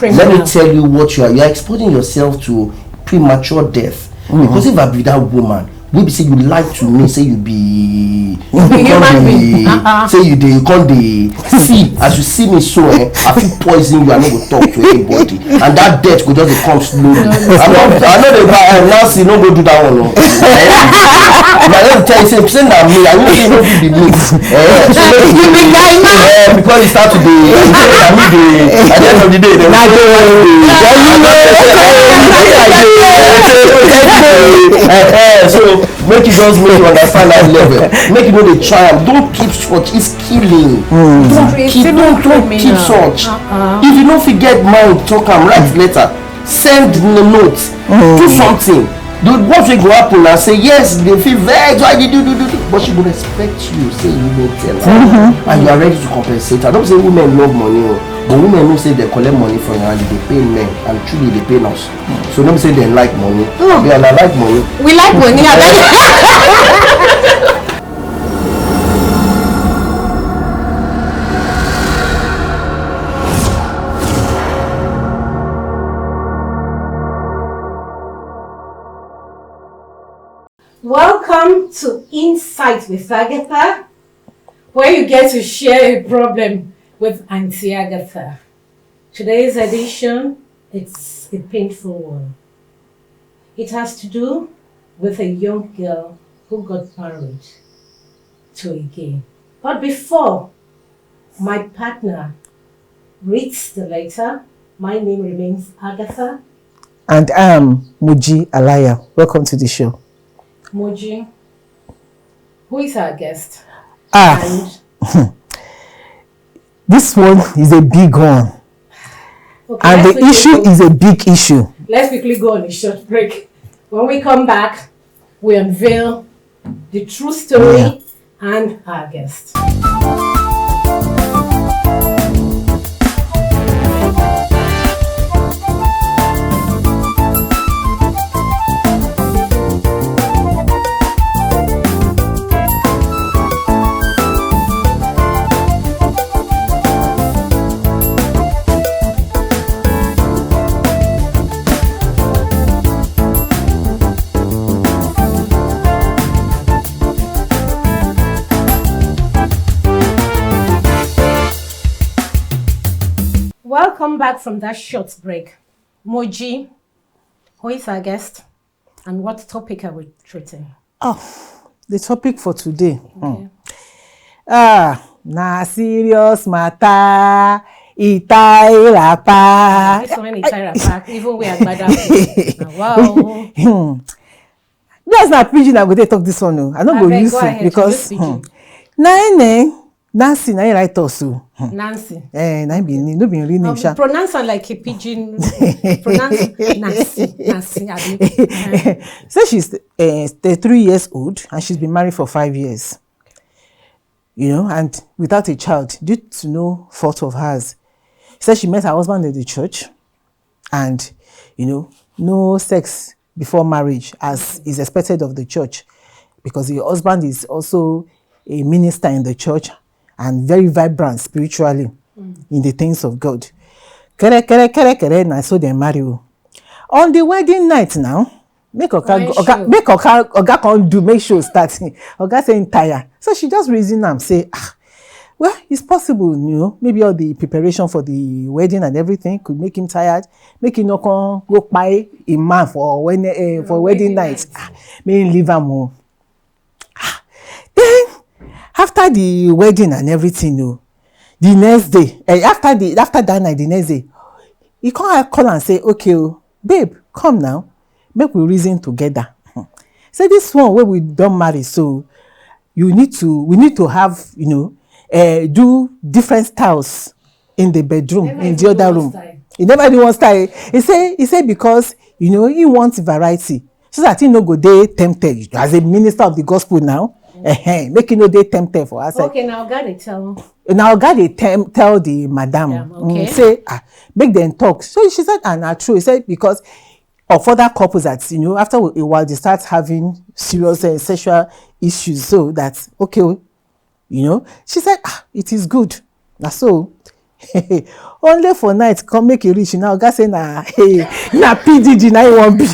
let me tell you what you are exposing yourself to premature death. Because if I be that woman, we be say you lie to me, say you be say you can't see as you see me so I feel poison you, I no go talk to anybody, and that death go just come slowly. I know the Nancy no go do that one. No. But let me tell you, say that me, I will say no be me. Because it start to be at the end of the day, so make you just make you understand that level. Make you know the triumph. Don't keep such. It's killing. Don't keep such. If you don't forget mind, talk and write letter. Send the notes. Do something. What will go happen and say yes, they feel vexed. Why did you do? But she will respect you. Say you will tell her, and you are ready to compensate. I don't say women love money. But women don't say they collect money from you and they pay men, and truly they pay us. So don't say they like money. They like money. We like money. Welcome to Insight with Agatha, where you get to share a problem with Auntie Agatha. Today's edition, it's a painful one. It has to do with a young girl who got married to a gay. But before my partner reads the letter, my name remains Agatha. And I'm Muji Alaya. Welcome to the show. Muji, who is our guest? This one is a big one. Okay, and the issue is a big issue. Let's quickly go on a short break. When we come back, we unveil the true story and our guest. Welcome back from that short break. Moji, who is our guest and what topic are we treating? The topic for today. Okay. Na serious matter. Itai rapa. This one Itai rapa. Even we are glad. Wow. That's not pidgin. I'm going to talk this one. No. I'm not going to use it because Nancy, na write also. Nancy. Na be no be real name. Pronounce her like a pidgin. Pronounce Nancy. So she's 33 years old and she's been married for 5 years. You know, and without a child, due to no fault of hers. She said she met her husband in the church, and you know, no sex before marriage as is expected of the church, because the husband is also a minister in the church and very vibrant spiritually in the things of God. And so they marry. On the wedding night now, make Oga can't do, make sure starting. Oga saying tired. So she just reason and say, well, it's possible, you know, maybe all the preparation for the wedding and everything could make him tired, make him not go buy a man for wedding night. May leave him more. Then after the wedding and everything, the next day, after that night, the next day, he can't call and say, okay, babe, come now, make we reason together. Say this one where we don't marry, so we need to have, you know, do different styles in the bedroom, in the other room. He never do one style. He say because, you know, he wants variety, so that he no go dey tempted as a minister of the gospel now. Make no dey tempted for us. Okay, now God they tell. Now God they tell the madam. Okay. Say make them talk. So she said, and true. He said because of other couples that, you know, after a while they start having serious sexual issues. So that's okay. You know, she said, it is good. So Only for night come make e reach now. Oga say na PDG na e wan be.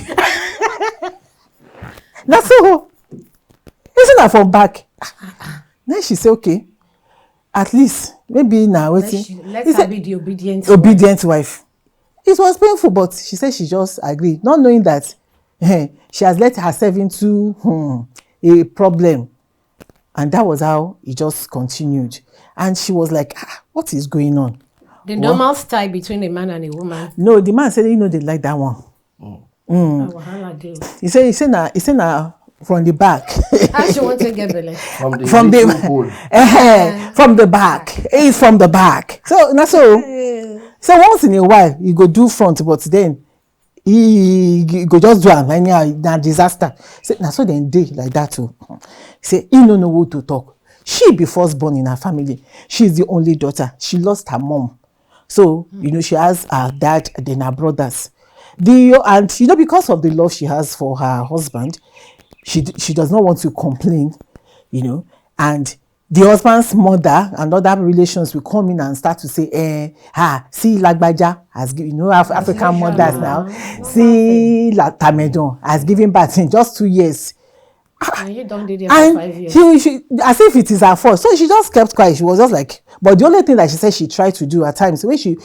Na so. Isn't that from back? Then she say okay. At least maybe now waiting. Let her be the obedient wife. It was painful, but she said she just agreed, not knowing that she has let herself into a problem. And that was how it just continued. And she was like, what is going on? The normal style between a man and a woman. No, the man said, they like that one. He said now from the back. How she want to get belly? From the back. It's from the back. So that's so. So once in a while you go do front, but then he go just do am anyhow na disaster. Say na so dem dey like that too. Say he no know who to talk. She be first born in her family. She's the only daughter. She lost her mom. So she has her dad, then her brothers. And because of the love she has for her husband, she does not want to complain, and the husband's mother and other relations will come in and start to say, see Lagbaja has given, African mothers now, see Tamedon has given birth in just 2 years. And you don't do it for 5 years. She as if it is her fault. So she just kept quiet. She was just like, but the only thing that she said she tried to do at times, when she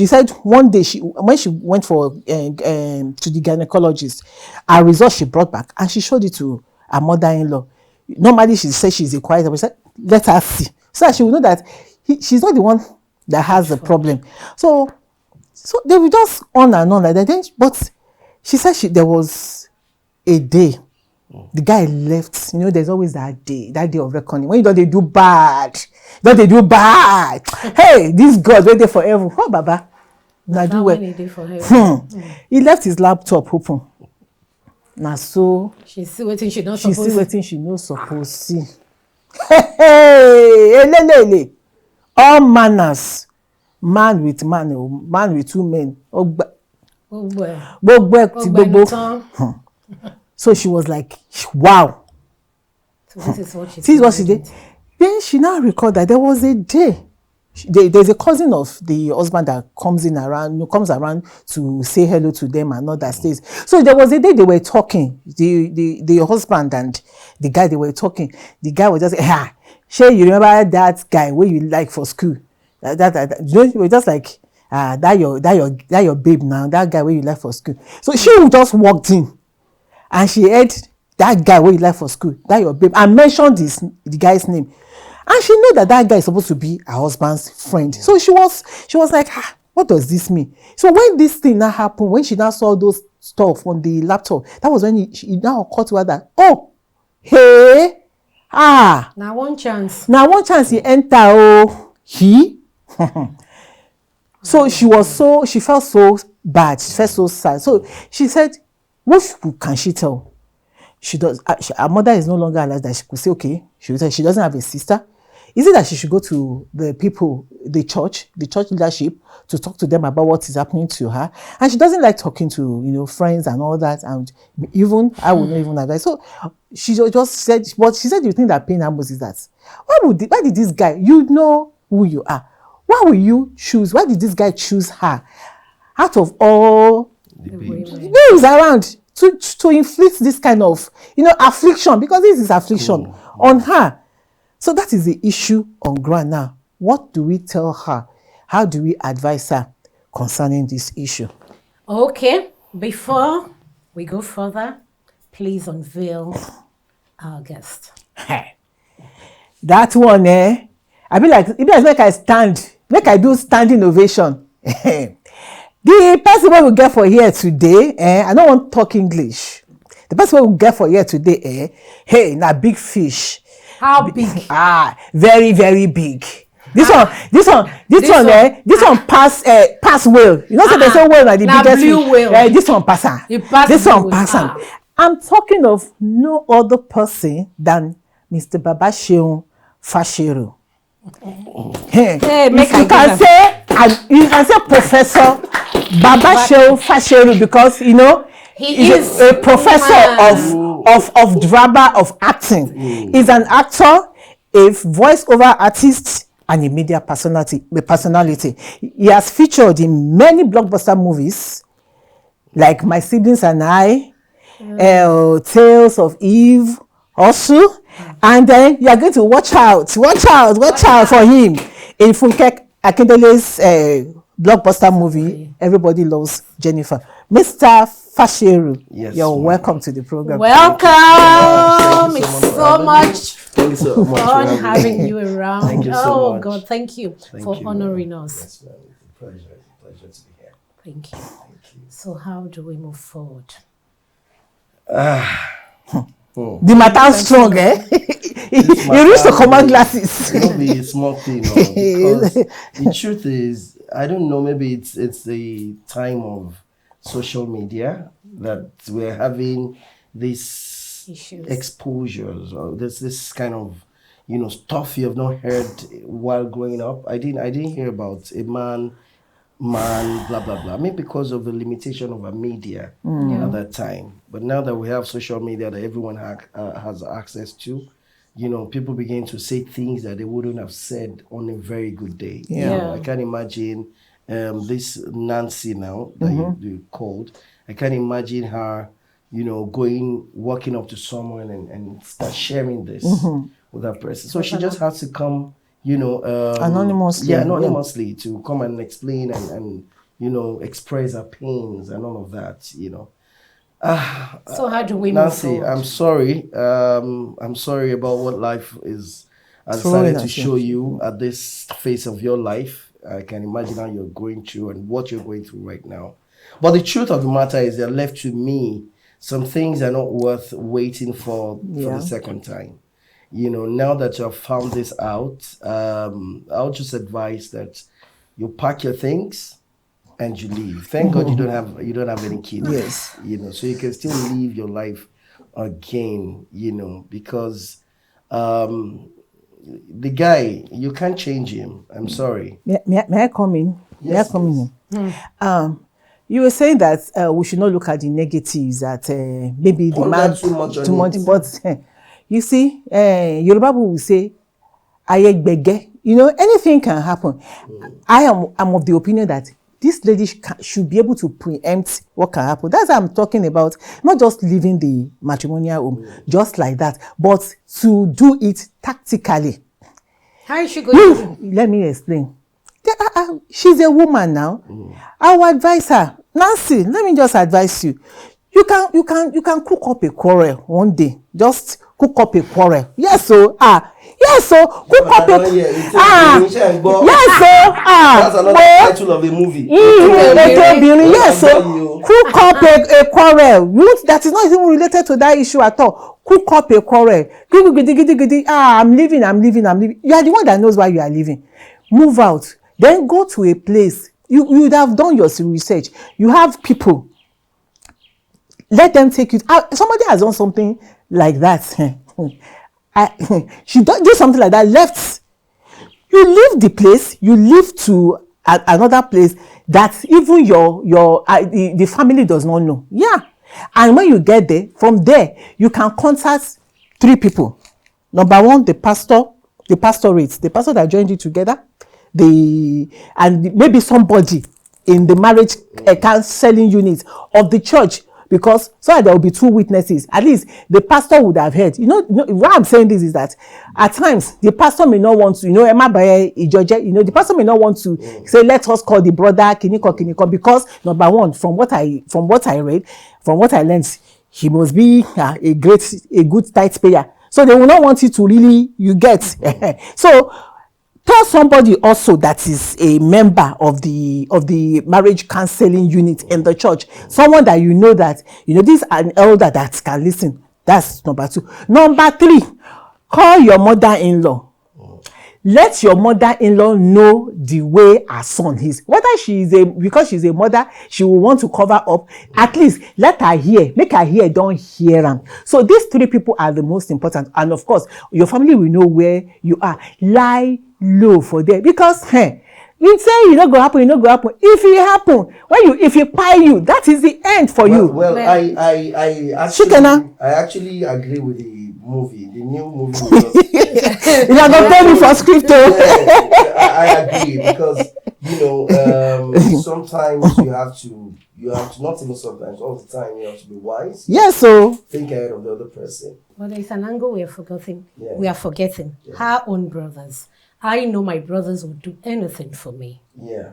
said one day when she went for to the gynecologist, her results she brought back and she showed it to her mother-in-law. Normally she said she's a quiet, but she said, let her see. So that she will know that she's not the one that has the problem. So they were just on and on like that. But she said there was a day the guy left. There's always that day of reckoning. When you don't do bad. Hey, this God waiting forever. Oh, Baba. Now do well. He left his laptop open. Now so she's still waiting. She not supposed to see. Hey, all manners. Man with man, man with two men. So she was like, wow. So this is what she did. Then she now recalled that there was a day. There's a cousin of the husband that comes around to say hello to them and all that stays. So there was a day they were talking. The husband and the guy, they were talking. The guy was just Shay, you remember that guy where you like for school? You were just like that your babe now. That guy where you like for school. So she just walked in. And she heard that guy where you like for school, that your babe, and mentioned the guy's name. And she knew that guy is supposed to be her husband's friend. So she was like, what does this mean? So when this thing now happened, when she now saw those stuff on the laptop, that was when he now occurred to her that, now one chance he enter, he. So she felt so bad. She felt so sad. So she said, what can she tell? Her mother is no longer alive that she could say, okay, she doesn't have a sister. Is it that she should go to the people, the church leadership, to talk to them about what is happening to her? And she doesn't like talking to, friends and all that. And even, I would not even advise. So she just said, but she said, you think that pain her most is that? Why did this guy, you know who you are? Why will you choose? Why did this guy choose her? Out of all those around to inflict this kind of, affliction, because this is affliction on her. So that is the issue on ground now. What do we tell her? How do we advise her concerning this issue? Okay, before we go further, please unveil our guest. That one, I be like I do standing ovation. The person we will get for here today, I don't want to talk English. The person we will get for here today, hey, na big fish. How big? Very, very big. This one pass whale. So they say whale are the biggest blue whale. This one pass her. This one pass her. I'm talking of no other person than Mr. Babaseun Faseru. Hey, you can say Professor Babaseun Faseru, because he is a professor of drama, of acting. He's an actor, a voiceover artist, and a media personality. He has featured in many blockbuster movies like My Siblings and I, Tales of Eve, also, and then you are going to watch out for him in Funke Akindele's blockbuster movie, Everybody Loves Jennifer. Mr. Faseru, yes, you're welcome to the program. Welcome. It's so much Thank you so much fun having you around. Thank you so much. God, thank you for honoring us. Yes, ma'am. It's a pleasure to be here. Thank you. So how do we move forward? The matter strong, eh? You reach the command glasses. It will be a small thing, because the truth is, I don't know, maybe it's the time of social media that we're having these Issues. exposures, or this kind of stuff you have not heard while growing up. I didn't hear about a man blah blah blah. Maybe because of the limitation of our media at that time. But now that we have social media that everyone has access to, people begin to say things that they wouldn't have said on a very good day. Yeah. I can't imagine this Nancy now that you called. I can't imagine her, walking up to someone and start sharing this with that person. So she just has to come, anonymously. Yeah, anonymously to come and explain and express her pains and all of that, So how do we Nancy, move forward? I'm sorry. I'm sorry about what life has decided to show you at this phase of your life. I can imagine how you're going through and what you're going through right now. But the truth of the matter is, they're left to me. Some things are not worth waiting for the second time. Now that you have found this out, I'll just advise that you pack your things and you leave. Thank God you don't have any kids. Yes. So you can still live your life again, because the guy, you can't change him. I'm sorry. May I come in? Yes, may I come in? You were saying that we should not look at the negatives, that maybe the man too much, but you see, Yoruba will say, "Ayegbege." Anything can happen. I'm of the opinion that this lady should be able to preempt what can happen. That's what I'm talking about. Not just leaving the matrimonial home, just like that, but to do it tactically. How is she going to? Let me explain. She's a woman now. I will advise her. Nancy, let me just advise you. You can cook up a quarrel one day. Just cook up a quarrel. Yes, so yes, so cook up a yes, so that's another title of the movie. Yes, so cook up a quarrel. That is not even related to that issue at all. Cook up a quarrel. I'm leaving. You are the one that knows why you are leaving. Move out. Then go to a place. You would have done your research. You have people. Let them take you. Somebody has done something like that. She do something like that. Left. You leave the place. You leave to another place that even the family does not know. Yeah. And when you get there, from there you can contact 3 people. Number 1, the pastor, the pastor that joined you together, and maybe somebody in the marriage counseling unit of the church, because so that there will be 2 witnesses. At least the pastor would have heard. Why I'm saying this is that at times the pastor may not want to, the pastor may not want to say, let us call the brother Kiniko, because number 1, from what I read, from what I learned, he must be a good tithe payer. So they will not want you to really, you get. So tell somebody also that is a member of the marriage counseling unit in the church, someone that that this is an elder that can listen. That's number 2. Number 3, call your mother-in-law. Let your mother-in-law know the way her son is. Whether because she's a mother, she will want to cover up. At least let her hear. Make her hear, don't hear them. So these 3 people are the most important. And of course, your family will know where you are. Lie low for them. Because you say you not go happen. If it happen, if you pie you, that is the end for you. Well, I actually agree with movie, the new movie. Was, you are not paying for script. I agree because sometimes you have to not even sometimes all the time you have to be wise. Yes, so think ahead of the other person. But there's an angle we are forgetting. Yeah. We are forgetting her own brothers. I know my brothers would do anything for me. Yeah.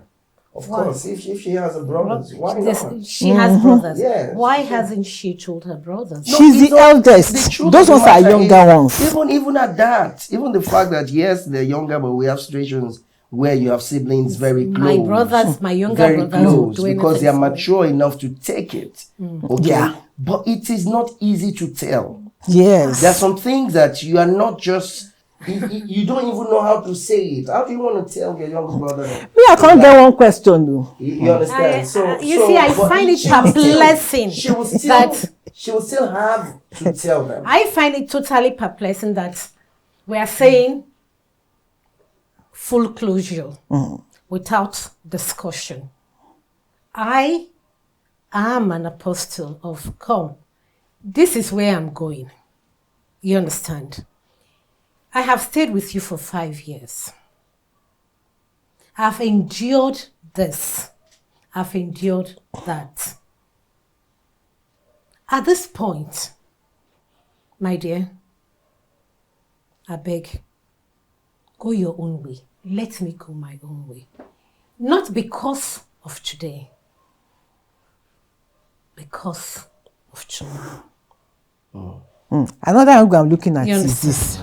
Of course, if she has a brother, why not? She has brothers. Yeah, why hasn't she told her brothers? She's the eldest. Those ones are younger ones. Even at that, even the fact that yes, they're younger, but we have situations where you have siblings very close. My younger very brothers, close because they are mature enough to take it. Okay, Yeah. but it is not easy to tell. Yes. There are some things that you are not just. You don't even know how to say it. How do you want to tell your younger brother? Me, I can't get one question though. You understand? I find it a blessing. She will still have to tell them. I find it totally perplexing that we are saying full closure without discussion. I am an apostle of come. This is where I'm going. You understand? I have stayed with you for 5 years. I've endured this. I've endured that. At this point, my dear, I beg, go your own way. Let me go my own way. Not because of today, because of tomorrow. Another angle I'm looking at You is understand? this.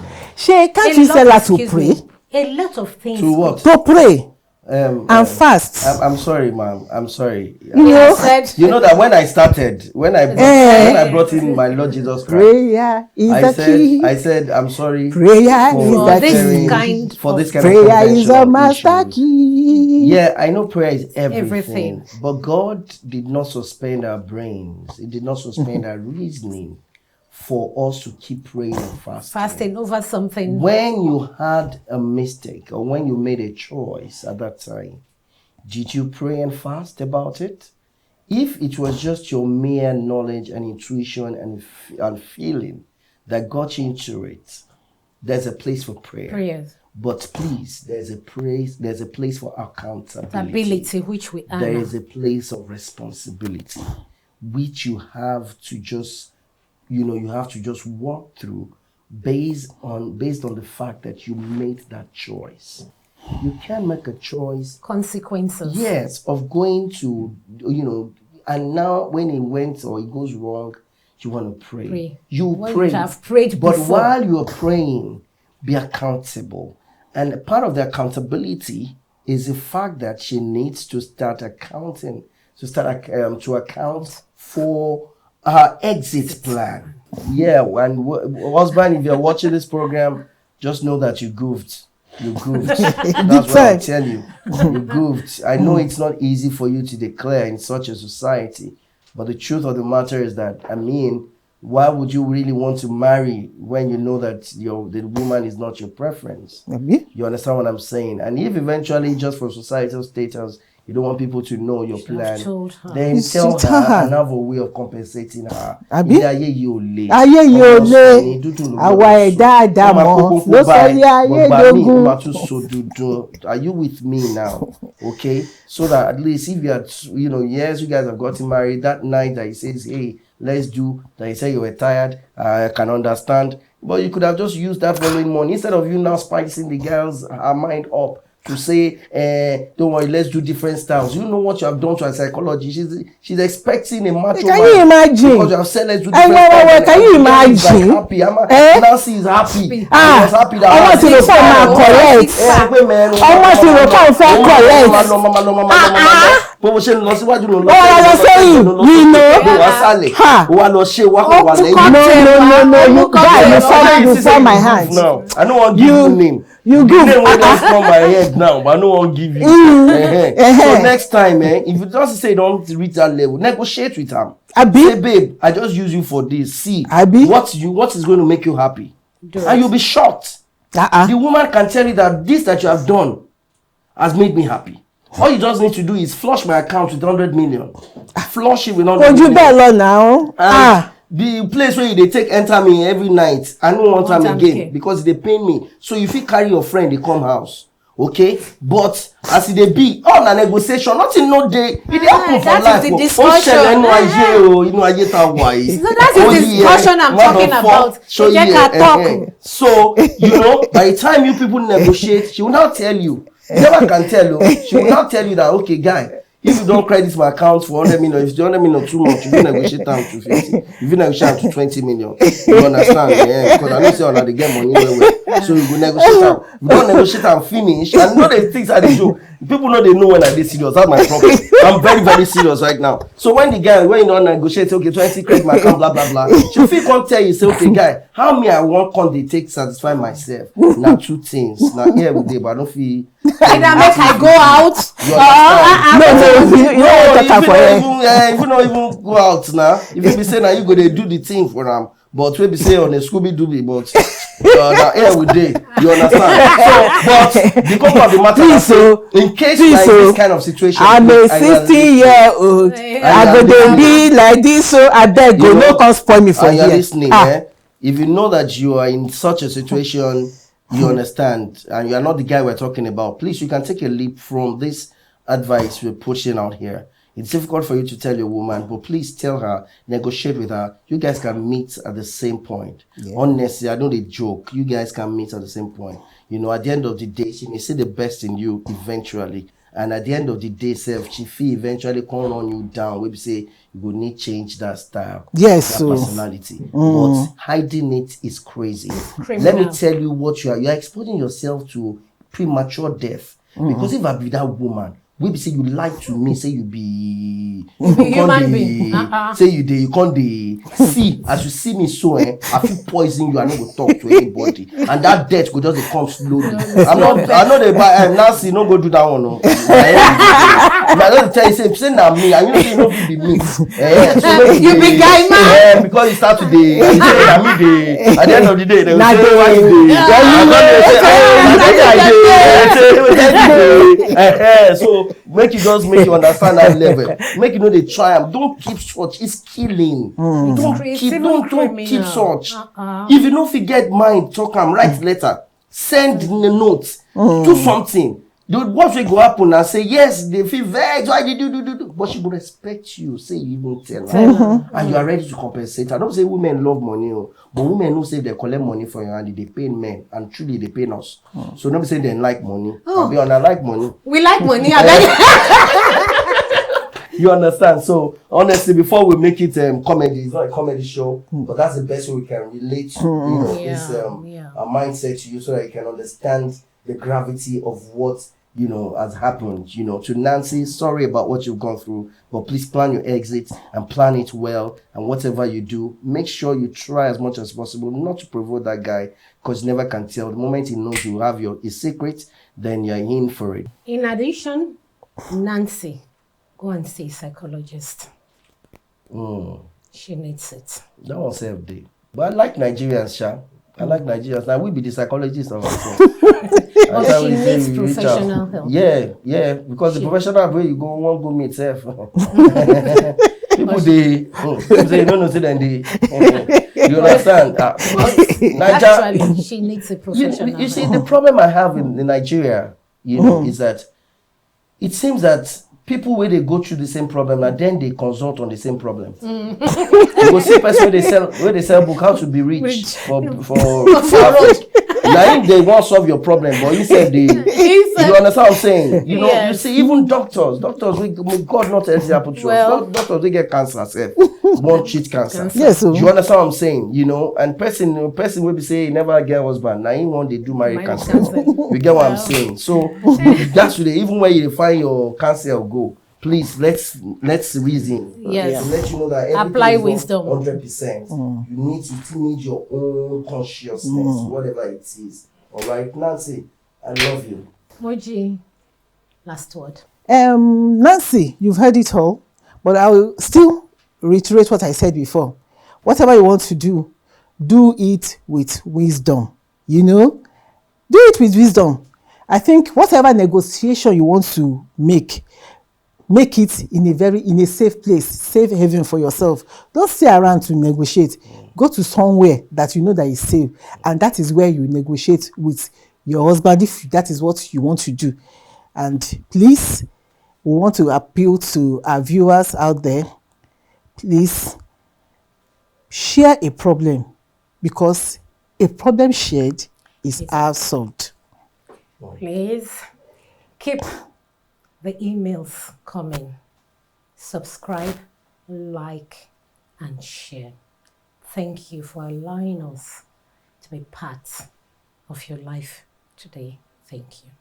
Can't you tell her to pray? A lot of things. To what? To pray and fast. I'm sorry, ma'am. I'm sorry. You know, You know that when I started, when I brought in my Lord Jesus Christ, prayer is the key. I said, I'm sorry. Prayer is For the this key. kind For this kind Prayer of is a master conventional issues. key. Yeah, I know prayer is everything. Everything. But God did not suspend our brains. He did not suspend our reasoning for us to keep praying and fasting. Fasting over something. When you had a mistake or when you made a choice at that time, did you pray and fast about it? If it was just your mere knowledge and intuition and feeling that got you into it, there's a place for prayer. Prayers. But please, there's a place for accountability. Ability, which we are. There is a place of responsibility, which you have to just, you have to just walk through based on the fact that you made that choice. You can make a choice. Consequences. Yes, of going to, and now when it went or it goes wrong, you want to pray. You pray. You have prayed but before. while you're praying, be accountable. And part of the accountability is the fact that she needs to start accounting, to account for her exit plan. Yeah, and husband, if you're watching this program, just know that you goofed. You goofed. That's what I'm telling you. You goofed. I know it's not easy for you to declare in such a society, but the truth of the matter is that, why would you really want to marry when you know that the woman is not your preference? You understand what I'm saying? And if eventually, just for societal status, you don't want people to know your plan, then tell her and have a way of compensating her. Are you with me now? Okay, so that at least if you are, yes, you guys have gotten married that night that he says, hey, let's do that. You say you were tired. I can understand, but you could have just used that following morning instead of you now spicing the girl's her mind up to say, don't worry, let's do different styles. You know what you have done to her psychology. She's expecting a macho man. Can you imagine? Because you have said let's do different styles. Can you imagine? Like happy. Nancy is happy. He was happy that I want to look correct. I want to look correct. Bó ṣe ń lọ síwájú ló lọ sẹ́yìn ló wá sálẹ̀ ó wá lọ ṣe wá kò wà lẹ́yìn. No, guy, you fall my hand. Now, I don't want to give you name. You give. The name will just come my head now, but I don't want to give you. So next time, if you just say don't reach that level, negotiate with him. Say, babe, I just use you for this. See, what is going to make you happy, and you'll be shocked. The woman can tell you that this that you have done has made me happy. All you just need to do is flush my account with 100 million. Flush it with 100 million. You better now. the place where they take enter me every night, I don't want them again because they pay me. So if you carry your friend, they come house. Okay, but as they be on a negotiation, nothing no day. It happen for life. Is the discussion. So that's the discussion I'm talking about. So you know, by the time you people negotiate, she will now tell you. You never can tell you. She will now tell you that okay, guy. If you don't credit my account for 100 million, if the 100 million too much, you will negotiate down to 50. If you negotiate to 20 million, you understand? Yeah, because I don't say they get money anyway. So you go negotiate down. You don't negotiate and finish. And you know the things I do. People know they know when I be serious. That's my problem. I'm very, very serious right now. So when you don't negotiate, okay, 20 credit my account, blah, blah, blah. She feel can't tell you, say, okay, guy, how many I want can they take satisfy myself? Now two things. Now here we day, but I don't feel. Either make I go out. If you don't even go out now, if you be saying now you go to do the thing for them, but we be say on a Scooby Dooby, but here we day, you understand? So, but the couple of the matter, in case like this kind of situation, I'm a 60-year-old. I go to be like this, so I beg go no come spoil me for here. Listening, if you know that you are in such a situation, you understand, and you are not the guy we're talking about, please, you can take a leap from this advice we're pushing out here. It's difficult for you to tell your woman, but please tell her, negotiate with her. You guys can meet at the same point. Yeah. Honestly, I know they joke. You guys can meet at the same point. You know, at the end of the day, she may see the best in you eventually. And at the end of the day, she feel eventually come on you down. We say you will need change that style, yes, that personality. But hiding it is crazy. Let me tell you what you are. You are exposing yourself to premature death. Because if I be that woman, we be say you lie to me, say you be human being. Say you can't see as you see me so I feel poison you, I no go talk to anybody. And that death go just come slowly. I know they buy Nancy, no go do that one. No. I don't tell you say na me, and you know be me. So you be guy man. Because you start today, at the end of the day, they will say why so make you understand that level. Make you know they try them. Don't keep such. It's killing. Don't keep such. If you don't forget mind, talk them, write letter, send the notes, do something. What will go happen and say yes, they feel vexed. Why did you do? But she will respect you. Say you even tell her, and you are ready to compensate. I don't say women love money, but women who say they collect money for your hand, they pay men, and truly they pay us. So don't say they like money. I'll be on. I like money. We like money. You understand? So honestly, before we make it comedy, it's not a comedy show, but that's the best way we can relate to this our mindset to you, so that you can understand the gravity of what has happened. To Nancy, sorry about what you've gone through, but please plan your exit and plan it well. And whatever you do, make sure you try as much as possible not to provoke that guy, because you never can tell. The moment he knows you have his secret, then you're in for it. In addition, Nancy, go and see a psychologist. She needs it. That one self day. But I like Nigerians, Sha. I like Nigerians. Now we be the psychologists of ourselves. But she needs professional help. Yeah, because the professional way you go, won't go meet self. People say no, then you understand? Actually, she needs a professional. You see, the problem I have in Nigeria, is that it seems that people where they go through the same problem and then they consult on the same problem. You go see person where they sell book how to be rich for now they won't solve your problem, but you said you understand what I'm saying? You see, even doctors, God not else happen to us. Doctors they get cancer, won't treat cancer. Yes, you understand what I'm saying? And person will be saying never get husband. Now in one they do marry cancer. You get what I'm saying? So that's today. Even when you find your cancer go, please let's reason. Yes. To let you know that apply is wisdom. 100%. You need your own consciousness, whatever it is. All right, Nancy, I love you. Moji, last word. Nancy, you've heard it all, but I will still reiterate what I said before. Whatever you want to do it with wisdom. Do it with wisdom. I think whatever negotiation you want to make, make it in a safe place, safe haven for yourself. Don't stay around to negotiate. Go to somewhere that you know that is safe, and that is where you negotiate with your husband if that is what you want to do. And please, we want to appeal to our viewers out there. Please share a problem, because a problem shared is half solved. Please keep the emails coming. Subscribe, like, and share. Thank you for allowing us to be part of your life today. Thank you.